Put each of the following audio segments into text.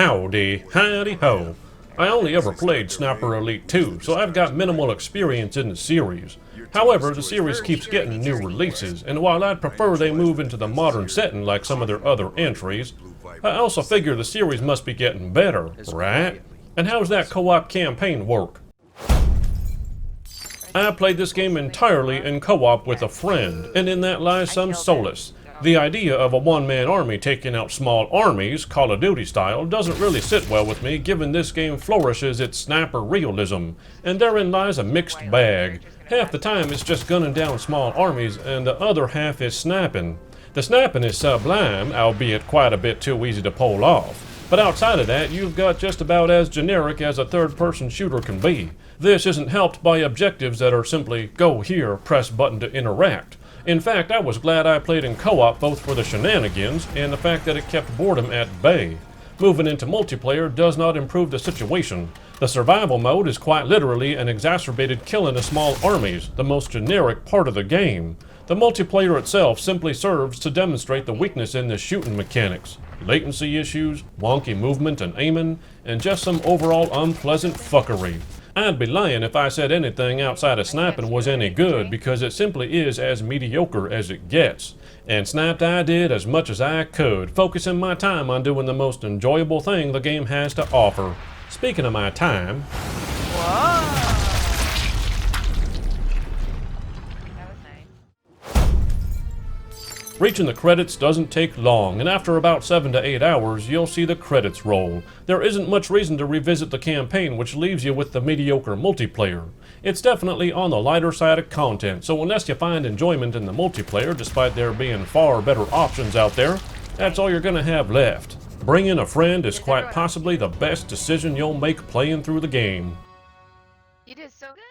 Howdy, howdy ho. I only ever played Sniper Elite 2, so I've got minimal experience in the series. However, the series keeps getting new releases, and while I'd prefer they move into the modern setting like some of their other entries, I also figure the series must be getting better, right? And how's that co-op campaign work? I played this game entirely in co-op with a friend, and in that lies some solace. The idea of a one-man army taking out small armies, Call of Duty style, doesn't really sit well with me given this game flourishes its sniper realism, and therein lies a mixed bag. Half the time it's just gunning down small armies, and the other half is sniping. The sniping is sublime, albeit quite a bit too easy to pull off. But outside of that, you've got just about as generic as a third-person shooter can be. This isn't helped by objectives that are simply, go here, press button to interact. In fact, I was glad I played in co-op both for the shenanigans and the fact that it kept boredom at bay. Moving into multiplayer does not improve the situation. The survival mode is quite literally an exacerbated killing of small armies, the most generic part of the game. The multiplayer itself simply serves to demonstrate the weakness in the shooting mechanics. Latency issues, wonky movement and aiming, and just some overall unpleasant fuckery. I'd be lying if I said anything outside of sniping was any good because it simply is as mediocre as it gets. And sniped I did as much as I could, focusing my time on doing the most enjoyable thing the game has to offer. Speaking of my time... Whoa! Reaching the credits doesn't take long, and after about 7 to 8 hours, you'll see the credits roll. There isn't much reason to revisit the campaign, which leaves you with the mediocre multiplayer. It's definitely on the lighter side of content, so unless you find enjoyment in the multiplayer, despite there being far better options out there, that's all you're gonna have left. Bringing a friend is quite possibly the best decision you'll make playing through the game. You did so good.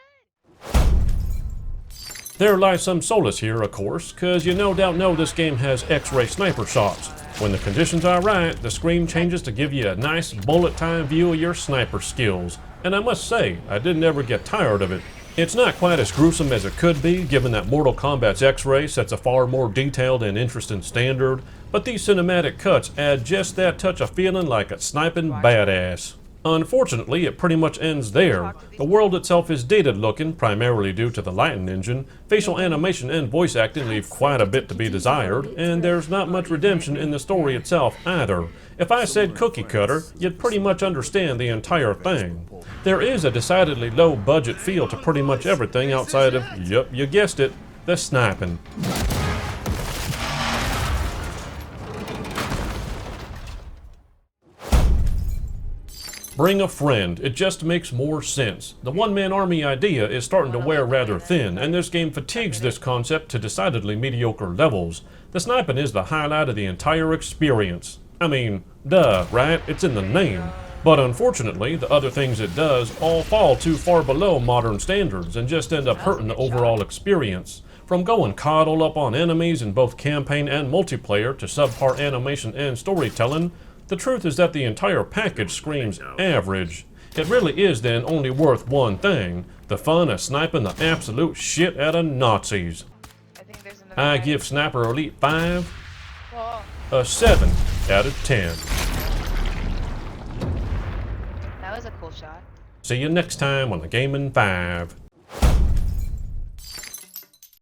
There lies some solace here, of course, cause you no doubt know this game has X-ray sniper shots. When the conditions are right, the screen changes to give you a nice bullet time view of your sniper skills. And I must say, I didn't ever get tired of it. It's not quite as gruesome as it could be, given that Mortal Kombat's X-ray sets a far more detailed and interesting standard, but these cinematic cuts add just that touch of feeling like a sniping badass. Unfortunately, it pretty much ends there. The world itself is dated looking, primarily due to the lighting engine. Facial animation and voice acting leave quite a bit to be desired, and there's not much redemption in the story itself either. If I said cookie cutter, you'd pretty much understand the entire thing. There is a decidedly low budget feel to pretty much everything outside of, yep, you guessed it, the sniping. Bring a friend, it just makes more sense. The one-man army idea is starting to wear rather thin, and this game fatigues this concept to decidedly mediocre levels. The sniping is the highlight of the entire experience. I mean, duh, right? It's in the name. But unfortunately, the other things it does all fall too far below modern standards and just end up hurting the overall experience. From going coddle up on enemies in both campaign and multiplayer to subpar animation and storytelling, the truth is that the entire package screams average. It really is then only worth one thing, the fun of sniping the absolute shit out of Nazis. I give Sniper Elite 5 a 7 out of 10. That was a cool shot. See you next time on the Gaming 5.